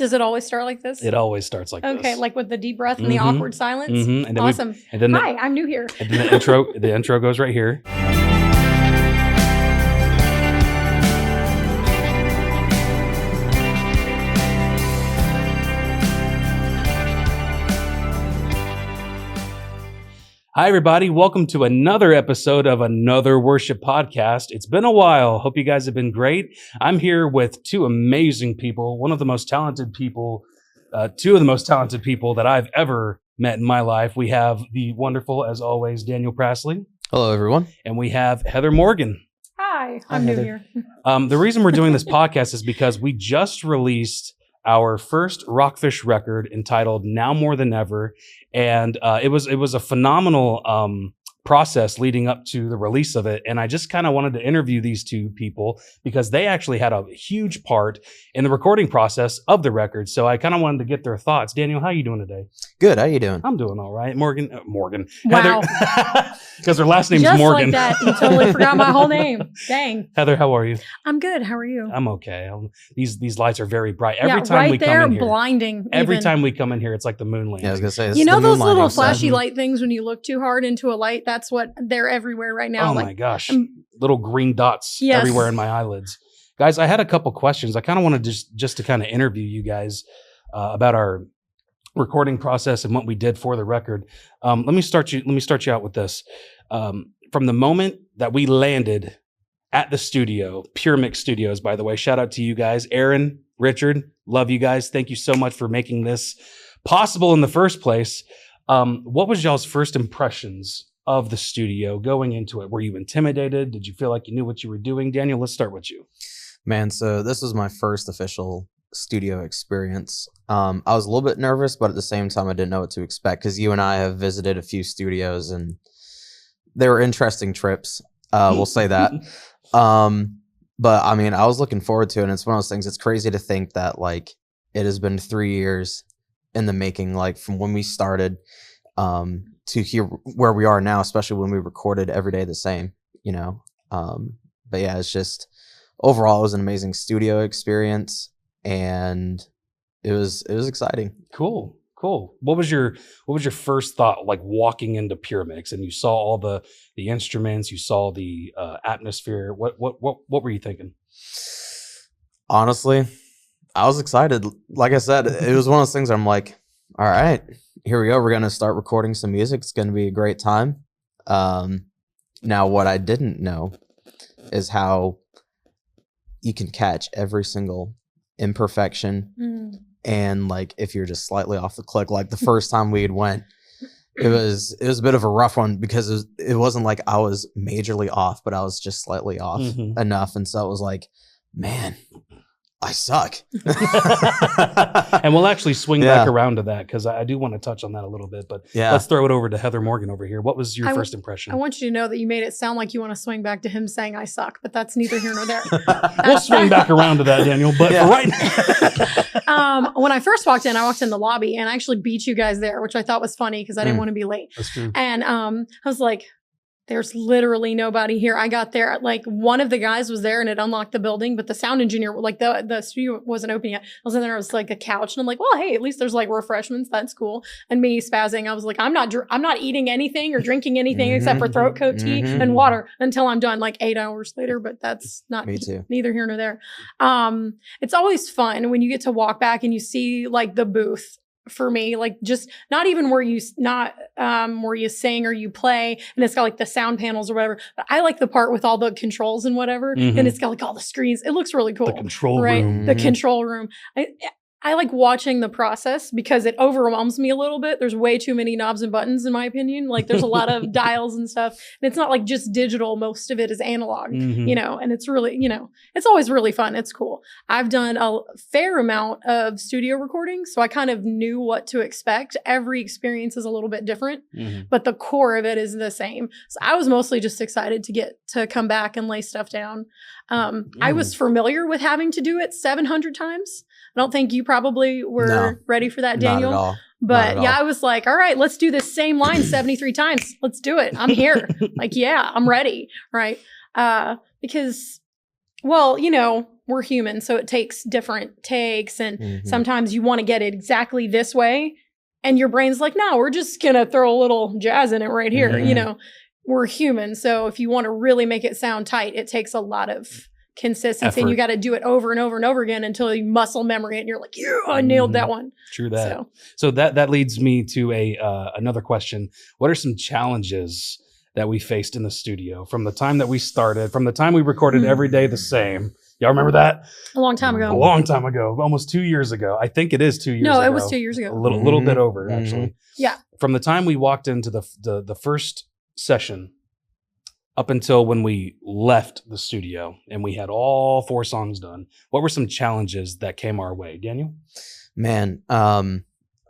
Does it always start like this? It always starts like this. Okay, like with the deep breath and the awkward silence. And then awesome. Hi, I'm new here. And then the intro goes right here. Hi, everybody. Welcome to another episode of Another Worship Podcast. It's been a while. Hope you guys have been great. I'm here with two amazing people, two of the most talented people that I've ever met in my life. We have the wonderful, as always, Daniel Praslee. Hello, everyone. And we have Heather Morgan. Hi, I'm new here. The reason we're doing this podcast is because we just released our first RockFish record entitled Now More Than Ever. And it was a phenomenal process leading up to the release of it. And I just kind of wanted to interview these two people because they actually had a huge part in the recording process of the record. So I kind of wanted to get their thoughts. Daniel, how are you doing today? Good. How you doing? I'm doing all right. Morgan. Wow. Heather, because her last name's just Morgan. Just like that. You totally forgot my whole name. Dang. Heather, how are you? I'm good. How are you? I'm okay. These lights are very bright. Every time right we there, come in here, blinding. Every time we come in here, it's like the moon landing. Yeah, I was gonna say. You know those little flashy light things when you look too hard into a light? That's what they're everywhere right now. Oh my gosh, little green dots everywhere in my eyelids. Guys, I had a couple questions. I kind of wanted just to kind of interview you guys about our recording process and what we did for the record. Let me start you out with this. From the moment that we landed at the studio, Pure Mix Studios, by the way, shout out to you guys, Aaron, Richard, love you guys. Thank you so much for making this possible in the first place. What was y'all's first impressions of the studio going into it? Were you intimidated? Did you feel like you knew what you were doing? Daniel, let's start with you. Man, so this was my first official studio experience. I was a little bit nervous, but at the same time, I didn't know what to expect because you and I have visited a few studios and they were interesting trips. We'll say that. But I mean, I was looking forward to it. And it's one of those things. It's crazy to think that like it has been 3 years in the making, like from when we started to here where we are now, especially when we recorded every day the same, you know. But yeah, it's just overall it was an amazing studio experience and it was exciting. Cool. What was your first thought like walking into Pure Mix and you saw all the instruments, you saw the atmosphere? What were you thinking? Honestly, I was excited. Like I said, it was one of those things where I'm like, all right, here we go. We're going to start recording some music. It's going to be a great time. Now, what I didn't know is how you can catch every single imperfection. And like, if you're just slightly off the click, like the first time we had went, it was a bit of a rough one because it wasn't like I was majorly off, but I was just slightly off enough. And so it was like, man, I suck. And we'll actually swing back around to that because I do want to touch on that a little bit. But let's throw it over to Heather Morgan over here. What was your first impression? I want you to know that you made it sound like you want to swing back to him saying I suck, but that's neither here nor there. We'll swing back around to that, Daniel. But for right now. When I first walked in the lobby and I actually beat you guys there, which I thought was funny because I didn't want to be late. That's true. And I was like, there's literally nobody here. I got there, like one of the guys was there and it unlocked the building, but the sound engineer, like the studio wasn't open yet. I was in there, it was like a couch and I'm like, well, hey, at least there's like refreshments. That's cool. And me spazzing, I was like, I'm not eating anything or drinking anything except for throat coat tea and water until I'm done like 8 hours later, but that's not neither here nor there. It's always fun when you get to walk back and you see like the booth. For me, like just not even where you sing or you play and it's got like the sound panels or whatever, but I like the part with all the controls and whatever and it's got like all the screens. It looks really cool. The control room. The control room. I like watching the process because it overwhelms me a little bit. There's way too many knobs and buttons in my opinion. Like there's a lot of dials and stuff. And it's not like just digital. Most of it is analog, you know, and it's really, you know, it's always really fun. It's cool. I've done a fair amount of studio recordings, so I kind of knew what to expect. Every experience is a little bit different, but the core of it is the same. So I was mostly just excited to get to come back and lay stuff down. I was familiar with having to do it 700 times. I don't think you probably were ready for that, Daniel. Not at all. But yeah, I was like, all right, let's do this same line 73 times. Let's do it. I'm here. Like, yeah, I'm ready. Right. Because, well, you know, we're human, so it takes different takes, and Mhm. sometimes you want to get it exactly this way, and your brain's like, no, we're just gonna throw a little jazz in it right here. Mhm. We're human, so if you want to really make it sound tight, it takes a lot of consistency, and you Effort. got to do it over and over and over again until you muscle memory it, and you're like, yeah, I nailed that one. True that. So So that leads me to another question. What are some challenges that we faced in the studio from the time that we started, from the time we recorded every day the same? Y'all remember that? a long time A ago. long time ago, almost 2 years ago. I think it is 2 years ago. No, it was 2 years ago. A little bit Mhm. over, actually. Yeah. From the time we walked into the first session up until when we left the studio and we had all 4 songs done, what were some challenges that came our way? Daniel? Man,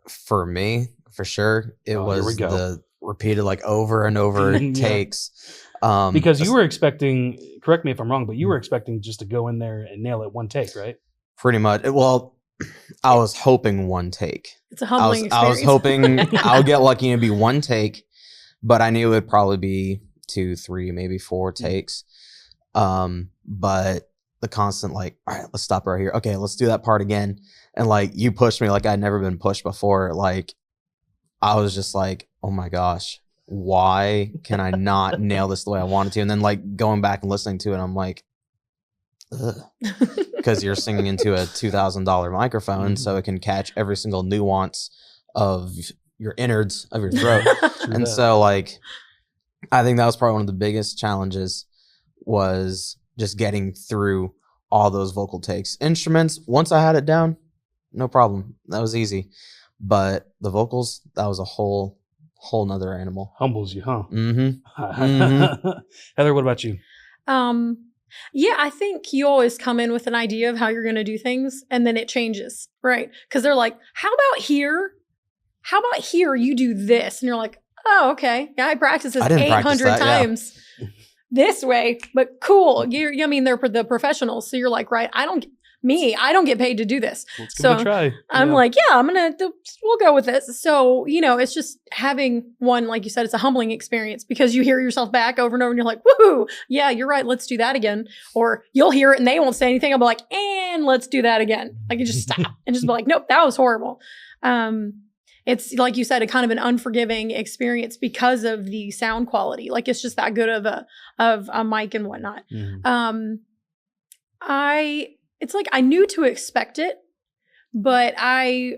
for me, for sure, it Oh, here we was go. the repeated like over and over Yeah. takes. Because you were expecting, correct me if I'm wrong, but you were expecting just to go in there and nail it one take, right? pretty much. Well, I was hoping one take. It's a humbling I was experience. hoping I'll get lucky and be one take, but I knew it would probably be 2, 3, maybe 4 takes. But the constant like, all right, let's stop right here. Okay, let's do that part again. And like you pushed me like I'd never been pushed before. Like I was just like, oh my gosh, why can I not nail this the way I wanted to? And then like going back and listening to it, I'm like, because you're singing into a $2,000 microphone, so it can catch every single nuance of your innards of your throat. And so like I think that was probably one of the biggest challenges, was just getting through all those vocal takes. Instruments, once I had it down, no problem, that was easy. But the vocals, that was a whole nother animal. Humbles you, huh? Mm-hmm. Heather, what about you? Yeah, I think you always come in with an idea of how you're going to do things, and then it changes, right? Because they're like, how about here? How about here you do this? And you're like, oh, okay. Yeah, I practiced this I didn't practice 800 that, yeah. times this way, but cool. I mean, they're the professionals. So you're like, right, I don't get paid to do this. Let's give it a try. I'm like, yeah, we'll go with this. So, it's just having one, like you said, it's a humbling experience because you hear yourself back over and over and you're like, woohoo, yeah, you're right. Let's do that again. Or you'll hear it and they won't say anything. I'll be like, and let's do that again. Like you just stop and just be like, nope, that was horrible. It's like you said, a kind of an unforgiving experience because of the sound quality. Like it's just that good of a mic and whatnot. Mhm. It's like I knew to expect it, but I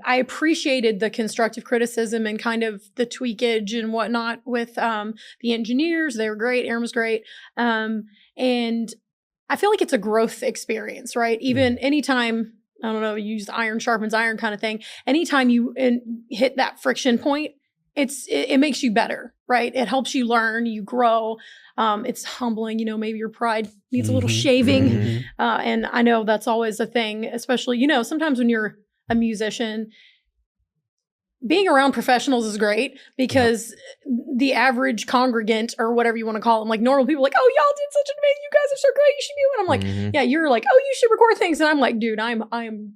appreciated the constructive criticism and kind of the tweakage and whatnot with the engineers. They were great. Aaron was great. And I feel like it's a growth experience, right? Even anytime, I don't know, you use iron sharpens iron kind of thing. Anytime you hit that friction point, it makes you better, right? It helps you learn, you grow. It's humbling, maybe your pride needs a little shaving. Mhm. And I know that's always a thing, especially, sometimes when you're a musician, being around professionals is great because the average congregant or whatever you want to call them, like normal people, like, oh, y'all did such an amazing, you guys are so great, you should be. And I'm like, yeah, you're like, oh, you should record things. And I'm like, dude, I'm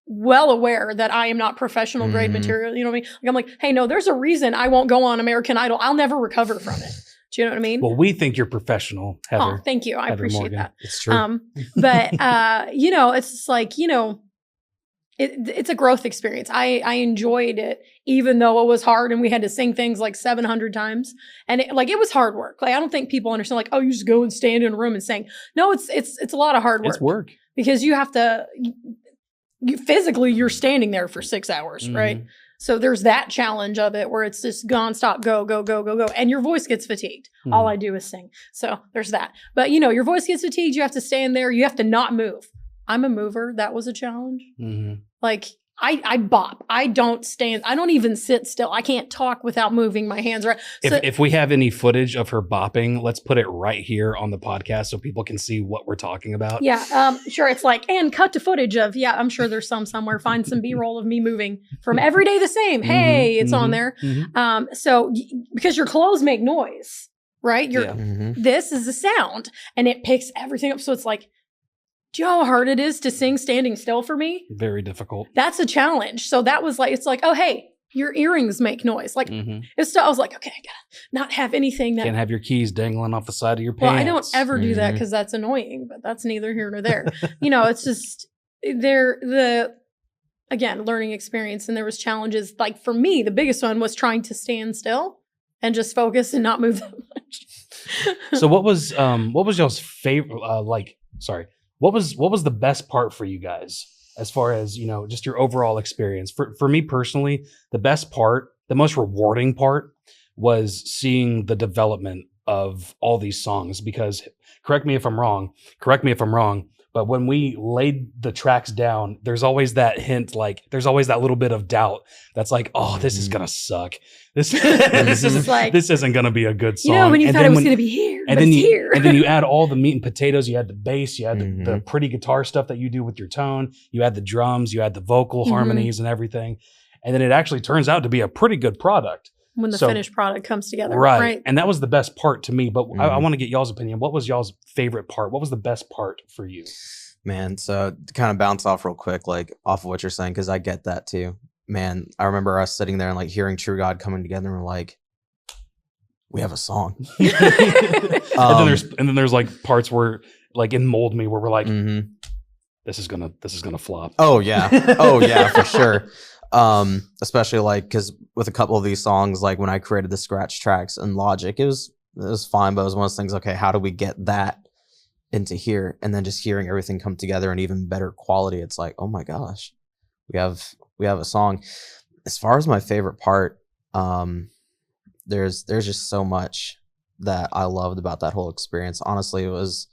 well aware that I am not professional grade material. You know what I mean? Like, I'm like, hey, no, there's a reason I won't go on American Idol. I'll never recover from it. Do you know what I mean? Well, we think you're professional, Heather. Oh, thank you. I Heather appreciate Morgan. that. It's true. But it's just like, it's a growth experience. I enjoyed it, even though it was hard and we had to sing things like 700 times. And it was hard work. Like, I don't think people understand, like, oh, you just go and stand in a room and sing. No, it's a lot of hard work. It's work. Because you have to, you're standing there for 6 hours, right? So there's that challenge of it where it's just nonstop, go, go, go, go, go. And your voice gets fatigued. All I do is sing. So there's that. But, your voice gets fatigued. You have to stand there. You have to not move. I'm a mover. That was a challenge. Like, I bop. I don't stand. I don't even sit still. I can't talk without moving my hands. Right. If we have any footage of her bopping, let's put it right here on the podcast so people can see what we're talking about. Yeah. Sure. It's like, and cut to footage of, I'm sure there's some somewhere. Find some B-roll of me moving from Every Day the Same. Hey, it's on there. So because your clothes make noise, right? This is the sound and it picks everything up. So it's like, do you know how hard it is to sing standing still for me? Very difficult. That's a challenge. So that was like, it's like, oh, hey, your earrings make noise. Like it's still, I was like, okay, I gotta not have anything that can't have your keys dangling off the side of your pants. Well, I don't ever do that because that's annoying, but that's neither here nor there. It's just again, learning experience, and there was challenges. Like for me, the biggest one was trying to stand still and just focus and not move that much. So what was y'all's favorite? What was the best part for you guys as far as just your overall experience? For me personally, the best part, the most rewarding part, was seeing the development of all these songs. Because correct me if I'm wrong, but when we laid the tracks down, there's always that hint, like there's always that little bit of doubt that's like, oh, this is gonna suck. This isn't gonna be a good song. When you thought it was gonna be here, and then you add all the meat and potatoes. You had the bass, you had the pretty guitar stuff that you do with your tone. You add the drums, you add the vocal harmonies and everything, and then it actually turns out to be a pretty good product when the finished product comes together. Right. And that was the best part to me. But I want to get y'all's opinion. What was y'all's favorite part? What was the best part for you? Man, so to kind of bounce off real quick, like off of what you're saying, because I get that too. Man, I remember us sitting there and like hearing True God coming together, and we're like, we have a song. and then there's like parts where like in Mold Me where we're like, this is gonna flop. Oh yeah, for sure. Especially like because with a couple of these songs, like when I created the scratch tracks in Logic, it was fine, but it was one of those things. Okay, how do we get that into here? And then just hearing everything come together in even better quality, it's like, oh my gosh, we have a song. As far as my favorite part, there's just so much that I loved about that whole experience. Honestly, it was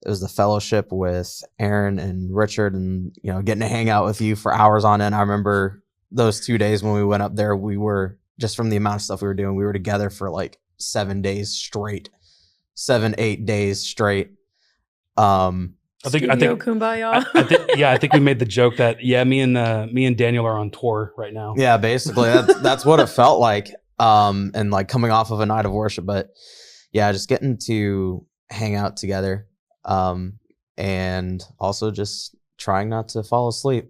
the fellowship with Aaron and Richard, and getting to hang out with you for hours on end. I remember those 2 days when we went up there, we were, just from the amount of stuff we were doing, we were together for like 7 days straight, 7-8 days straight. I think Kumbaya. I think we made the joke that me and Daniel are on tour right now. Yeah, basically that's what it felt like. And like coming off of a night of worship, but yeah, just getting to hang out together. And also just trying not to fall asleep.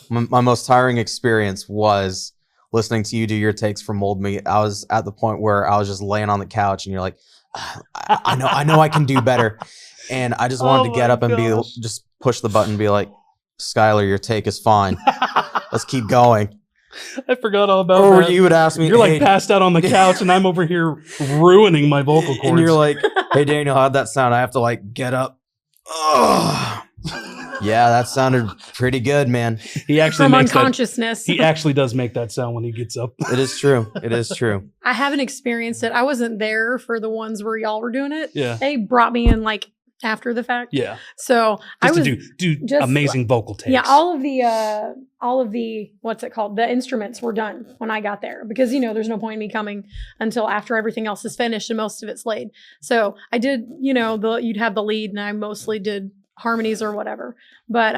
My most tiring experience was listening to you do your takes for Mold Me. I was at the point where I was just laying on the couch, and you're like, I know I can do better. And I just wanted to get up and just push the button and be like, Skylar, your take is fine. Let's keep going. I forgot all about that. Or you would ask me, you're like passed out on the couch, and I'm over here ruining my vocal cords. And you're like, hey, Daniel, how'd that sound? I have to like get up. Oh, yeah, that sounded pretty good, man. He actually from unconsciousness. He actually does make that sound when he gets up. It is true. It is true. I haven't experienced it. I wasn't there for the ones where y'all were doing it. Yeah. They brought me in like after the fact. Yeah. So just to do amazing vocal takes. Yeah, all of the what's it called? The instruments were done when I got there, because there's no point in me coming until after everything else is finished and most of it's laid. So I did, you'd have the lead, and I mostly did harmonies or whatever. But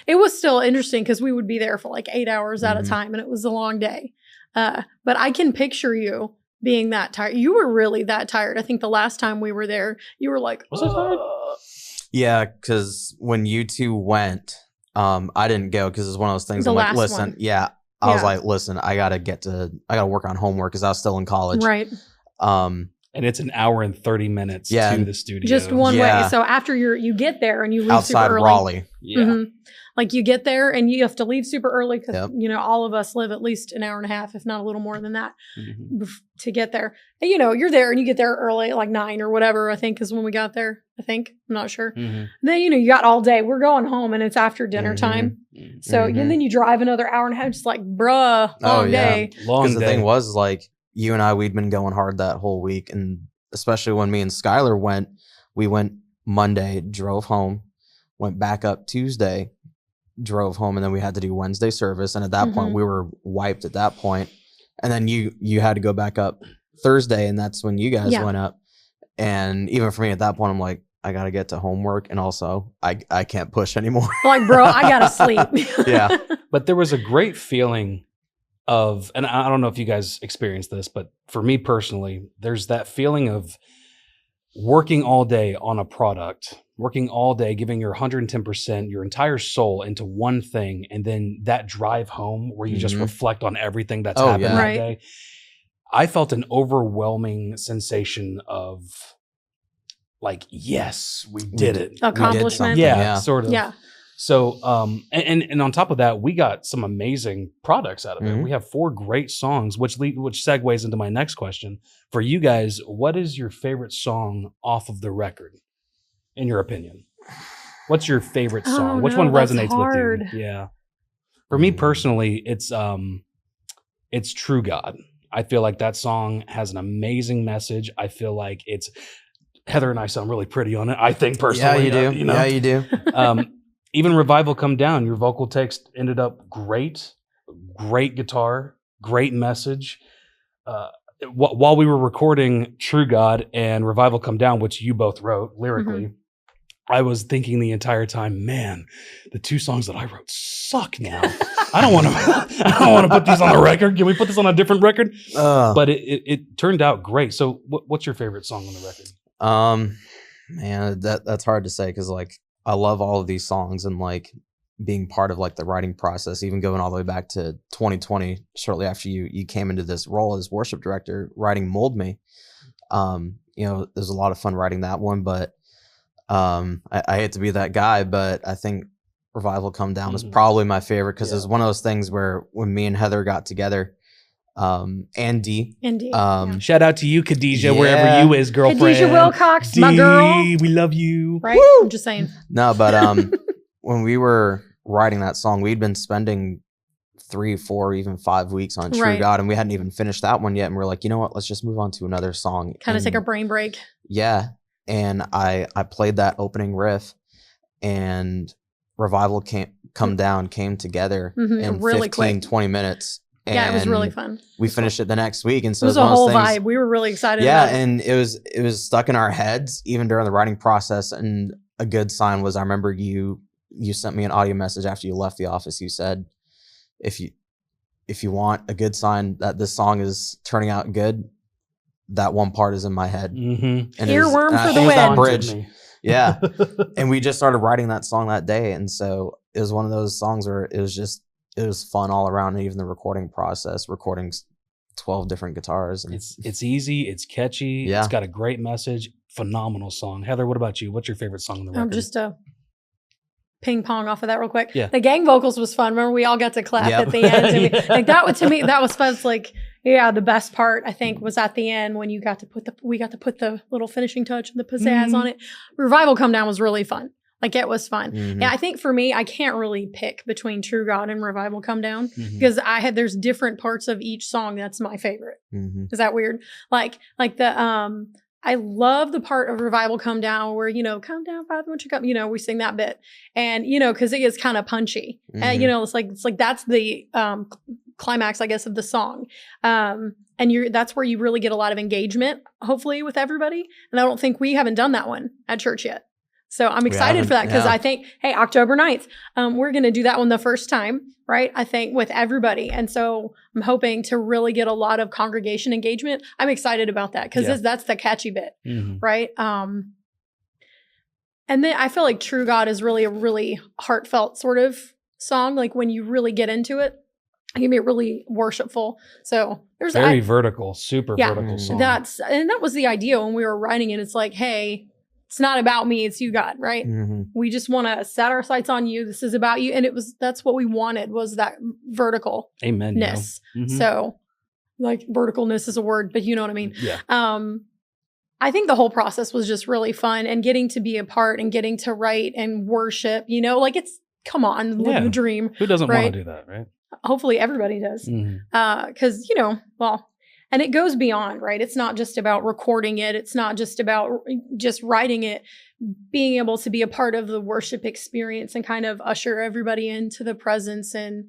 it was still interesting because we would be there for like 8 hours at a time, and it was a long day. But I can picture you being that tired. You were really that tired. I think the last time we were there, you were like, was I tired? Yeah, because when you two went, I didn't go because it's one of those things. I'm like, listen, I was like, listen, I gotta work on homework because I was still in college. Right. And it's an hour and 30 minutes to the studio. Just one way. So after you get there and you leave outside super early. Raleigh. Yeah. Like you get there and you have to leave super early because, all of us live at least an hour and a half, if not a little more than that, to get there. And, you're there and you get there early, like 9 or whatever, I think is when we got there. I'm not sure. Then, you got all day. We're going home and it's after dinner time. So and then you drive another hour and a half, just like, bruh, long day. Because the thing was, like, you and I, we'd been going hard that whole week. And especially when me and Skylar went, we went Monday, drove home, went back up Tuesday, drove home, and then we had to do Wednesday service. And at that point, we were wiped at that point. And then you had to go back up Thursday, and that's when you guys went up. And even for me at that point, I'm like, I got to get to homework. And also, I can't push anymore. Like, bro, I got to sleep. Yeah. But there was a great feeling of, and I don't know if you guys experienced this, but for me personally, there's that feeling of working all day on a product working all day, giving your 110%, your entire soul into one thing, and then that drive home where you just reflect on everything that's happened that day. I felt an overwhelming sensation of like, yes, we did it. Accomplishment. Yeah, sort of. Yeah. So, and on top of that, we got some amazing products out of it. We have 4 great songs, which segues into my next question. For you guys, what is your favorite song off of the record, in your opinion? What's your favorite song? Which one resonates with you? Yeah. For me personally, it's True God. I feel like that song has an amazing message. I feel like Heather and I sound really pretty on it, I think, personally. Yeah, you do. Yeah, you do. Even Revival Come Down, your vocal text ended up great guitar, great message. While we were recording True God and Revival Come Down, which you both wrote lyrically, I was thinking the entire time, man, the 2 songs that I wrote suck now. I don't want to put these on the record. Can we put this on a different record? But it turned out great. So what's your favorite song on the record? Man, that's hard to say because like I love all of these songs and like being part of like the writing process, even going all the way back to 2020, shortly after you came into this role as worship director, writing Mold Me. There's a lot of fun writing that one, but I hate to be that guy, but I think Revival Come Down was probably my favorite because it's one of those things where when me and Heather got together, Andy. Shout out to you, Khadijah, wherever you is, girlfriend. Khadijah Wilcox, my girl. We love you. Right? Woo! I'm just saying. No, but when we were writing that song, we'd been spending 3, 4, even 5 weeks on True God, and we hadn't even finished that one yet. And we're like, you know what? Let's just move on to another song. Kind of take a brain break. Yeah. And I played that opening riff, and Revival Come Down came together in really 15, 20 minutes. Yeah, it was really fun. We finished it the next week, and so it was a whole vibe. We were really excited. Yeah, about it. And it was stuck in our heads even during the writing process. And a good sign was I remember you sent me an audio message after you left the office. You said, if you want a good sign that this song is turning out good, that one part is in my head. And earworm for the win. That bridge. Yeah, and we just started writing that song that day, and so it was one of those songs where it was fun all around, and even the recording process, recording 12 different guitars. And it's easy, it's catchy, it's got a great message, phenomenal song. Heather, what about you? What's your favorite song on the record? Just a ping pong off of that real quick. Yeah. The gang vocals was fun. Remember, we all got to clap at the end. To me, that was fun. It's like, the best part I think was at the end when we got to put the little finishing touch and the pizzazz on it. Revival Come Down was really fun. Like, it was fun. Yeah, I think for me, I can't really pick between True God and Revival Come Down because there's different parts of each song that's my favorite. Is that weird? Like the I love the part of Revival Come Down where, come down, Father, won't you come? We sing that bit. And, because it is kind of punchy. And, it's like that's the climax, I guess, of the song. And that's where you really get a lot of engagement, hopefully, with everybody. And I don't think we haven't done that one at church yet. So I'm excited for that because I think, hey, October 9th, we're going to do that one the first time, right? I think with everybody. And so I'm hoping to really get a lot of congregation engagement. I'm excited about that because that's the catchy bit, right? And then I feel like True God is really a really heartfelt sort of song. Like when you really get into it, it can be really worshipful. So there's very vertical, super vertical song. That was the idea when we were writing it. It's like, hey, it's not about me, it's you, God, right? We just want to set our sights on you. This is about you. And that's what we wanted, was that verticalness. Amen. So like verticalness is a word, but you know what I mean? Yeah. I think the whole process was just really fun, and getting to be a part and getting to write and worship, come on, live the dream. Who doesn't want to do that, right? Hopefully everybody does. Because, and it goes beyond, right? It's not just about recording it. It's not just about just writing it. Being able to be a part of the worship experience and kind of usher everybody into the presence. And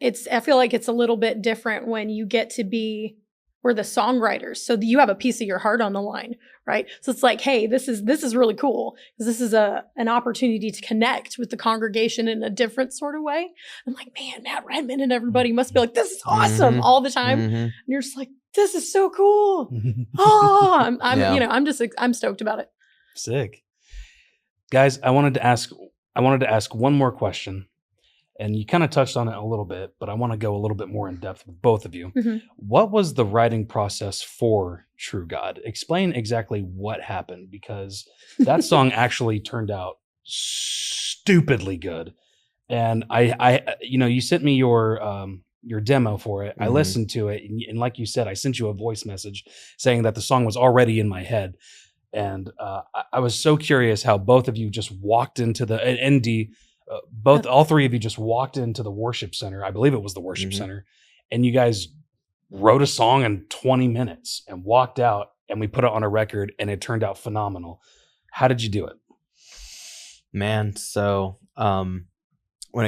I feel like it's a little bit different when you get to be, we're the songwriters. So you have a piece of your heart on the line, right? So it's like, hey, this is really cool because this is an opportunity to connect with the congregation in a different sort of way. I'm like, man, Matt Redman and everybody must be like, this is awesome all the time. And you're just like, this is so cool. I'm stoked about it. Sick. Guys, I wanted to ask one more question, and you kind of touched on it a little bit, but I want to go a little bit more in depth with both of you. Mhm. What was the writing process for True God? Explain exactly what happened, because that song actually turned out stupidly good. And you sent me your demo for it. I Mhm. listened to it, and like you said, I sent you a voice message saying that the song was already in my head. And I was so curious how both of you just walked into the ND. All three of you just walked into the worship center. I believe it was the worship Mhm. center, and you guys wrote a song in 20 minutes and walked out, and we put it on a record, and it turned out phenomenal. How did you do it? Man, so when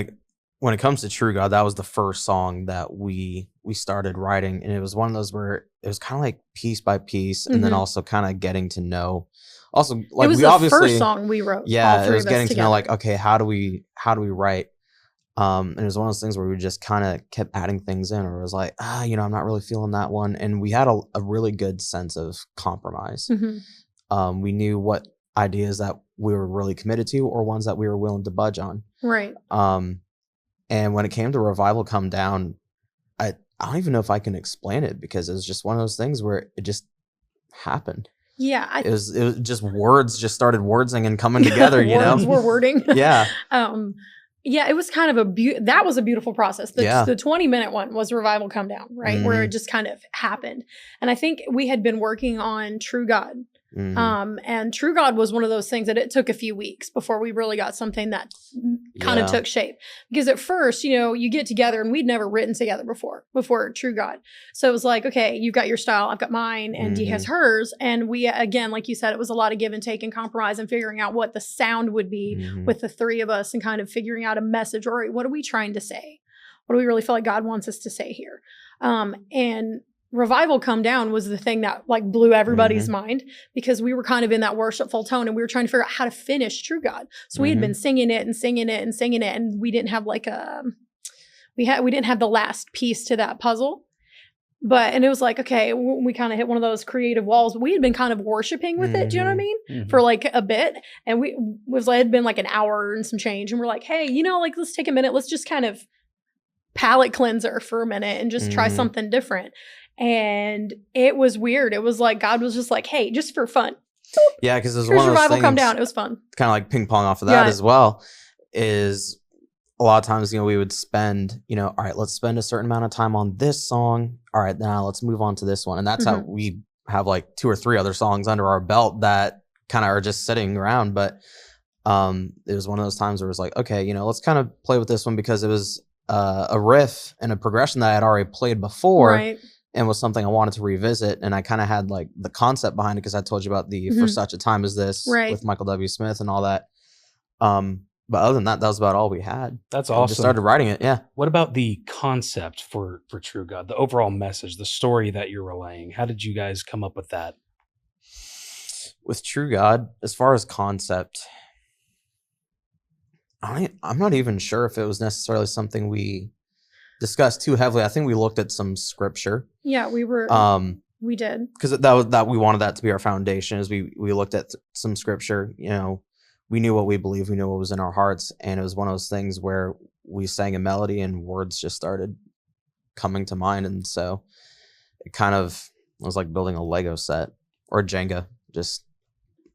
it comes to True God, that was the first song that we started writing, and it was one of those where it was kind of like piece by piece, and then Mhm. also kind of getting to know. Also, It like was we the obviously, first song we wrote. yeah, all it three was of us getting to know together. like, okay, how do we write? And it was one of those things where we just kind of kept adding things in, or it was like, I'm not really feeling that one, and we had a really good sense of compromise. Mhm. We knew what ideas that we were really committed to, or ones that we were willing to budge on. Right. And when it came to Revival Come Down, I don't even know if I can explain it, because it was just one of those things where it just happened. Yeah. It was just words just started wordsing and coming together, you know? Words were wording. Yeah. Yeah, it was kind of that was a beautiful process. The 20-minute one was Revival Come Down, right? Where it just kind of happened. And I think we had been working on True God. And True God was one of those things that it took a few weeks before we really got something that kind of took shape. Because at first, you get together, and we'd never written together before True God. So it was like, okay, you've got your style, I've got mine, and Dee has hers. And we, again, like you said, it was a lot of give and take and compromise and figuring out what the sound would be with the three of us, and kind of figuring out a message, or what are we trying to say? What do we really feel like God wants us to say here? And Revival Come Down was the thing that like blew everybody's mind, because we were kind of in that worshipful tone, and we were trying to figure out how to finish True God. So we had been singing it, and we didn't have like we didn't have the last piece to that puzzle. And it was like, okay, we kind of hit one of those creative walls. We had been kind of worshiping with it, do you know what I mean? For like a bit. And it had been like an hour and some change. And we're like, hey, like, let's take a minute. Let's just kind of palate cleanser for a minute and just try something different. And it was weird. It was like God was just like, hey, just for fun. Yeah, because there's one of those Revival things, Come Down. It was fun. Kind of like ping pong off of that as well. Is a lot of times, we would spend, all right, let's spend a certain amount of time on this song. All right, now let's move on to this one. And that's how we have like 2 or 3 other songs under our belt that kind of are just sitting around. But it was one of those times where it was like, okay, let's kind of play with this one, because it was a riff and a progression that I had already played before. Right. And was something I wanted to revisit. And I kind of had like the concept behind it, because I told you about the For Such a Time As This with Michael W. Smith and all that. But other than that, that was about all we had. That's awesome. We just started writing it. Yeah. What about the concept for True God, the overall message, the story that you're relaying? How did you guys come up with that? With True God, as far as concept, I'm not even sure if it was necessarily something we discussed too heavily. I think we looked at some scripture. Yeah, we did. Because that we wanted that to be our foundation. As we looked at some scripture, we knew what we believed, we knew what was in our hearts, and it was one of those things where we sang a melody and words just started coming to mind. And so it kind of was like building a Lego set or Jenga.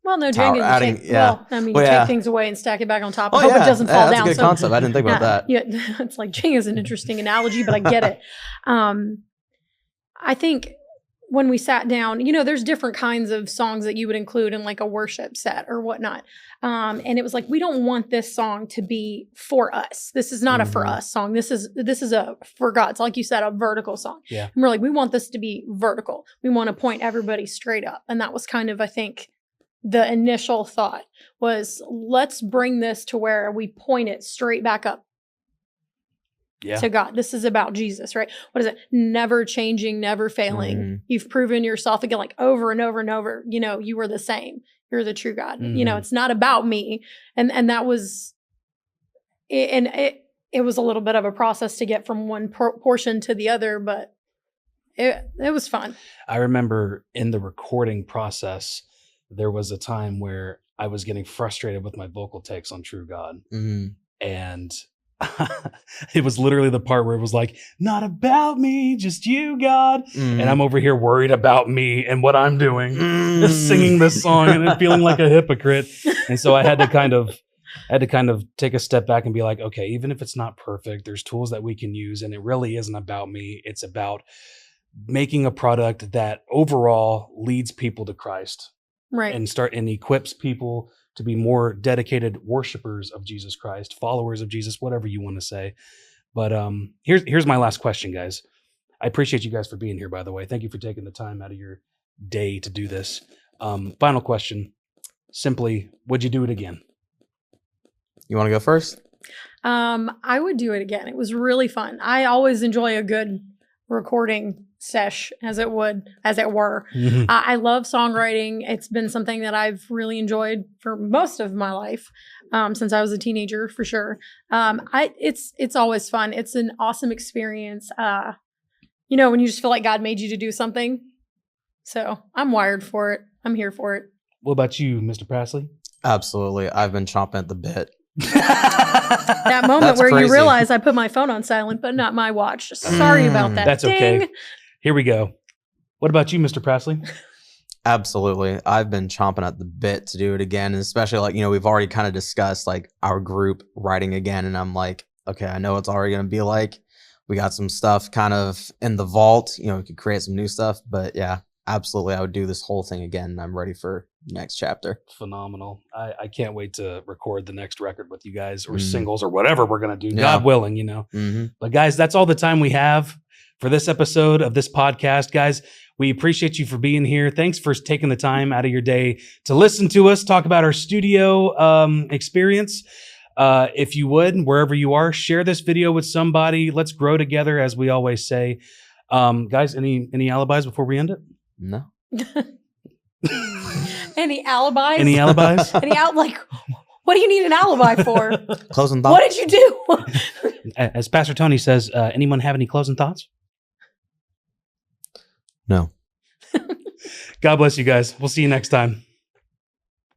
Well, no, Jenga, you take things away and stack it back on top. I hope it doesn't fall down. That's a good concept. I didn't think about that. Yeah, it's like Jenga is an interesting analogy, but I get it. I think when we sat down, there's different kinds of songs that you would include in like a worship set or whatnot. And it was like, we don't want this song to be for us. This is not a for us song. This is a for God. It's like you said, a vertical song. Yeah. And we're like, we want this to be vertical. We want to point everybody straight up. And that was kind of, I think, the initial thought was, let's bring this to where we point it straight back up to God. This is about Jesus, right? What is it? Never changing, never failing. You've proven yourself again, like over and over and over, you were the same. You're the true God. It's not about me. And that was, it was a little bit of a process to get from one portion to the other, but it was fun. I remember in the recording process, there was a time where I was getting frustrated with my vocal takes on True God. And it was literally the part where it was like, not about me, just you, God. And I'm over here worried about me and what I'm doing, singing this song and feeling like a hypocrite. And so I had to kind of take a step back and be like, okay, even if it's not perfect, there's tools that we can use. And it really isn't about me. It's about making a product that overall leads people to Christ. Right. And equips people to be more dedicated worshipers of Jesus Christ, followers of Jesus, whatever you want to say. But here's my last question, guys. I appreciate you guys for being here, by the way. Thank you for taking the time out of your day to do this. Final question. Simply, would you do it again? You want to go first? I would do it again. It was really fun. I always enjoy a good recording sesh, as it were. I love songwriting. It's been something that I've really enjoyed for most of my life, since I was a teenager, for sure. It's always fun. It's an awesome experience. When you just feel like God made you to do something. So I'm wired for it. I'm here for it. What about you, Mr. Praslee? Absolutely. I've been chomping at the bit. That moment where you realize I put my phone on silent, but not my watch. Sorry about that. That's okay. Here we go. What about you, Mr. Praslee? Absolutely. I've been chomping at the bit to do it again. And especially we've already kind of discussed our group writing again. And I'm like, okay, I know it's already going to be like, we got some stuff kind of in the vault, we could create some new stuff, but yeah, absolutely. I would do this whole thing again. I'm ready for next chapter. Phenomenal. I can't wait to record the next record with you guys, or singles, or whatever we're going to do, God willing, But guys, that's all the time we have for this episode of this podcast. Guys, we appreciate you for being here. Thanks for taking the time out of your day to listen to us talk about our studio experience. If you would, wherever you are, share this video with somebody. Let's grow together, as we always say. Guys, any alibis before we end it? No. Any alibis? Any alibis? What do you need an alibi for? Closing thoughts. What did you do? As Pastor Tony says, anyone have any closing thoughts? No. God bless you guys. We'll see you next time.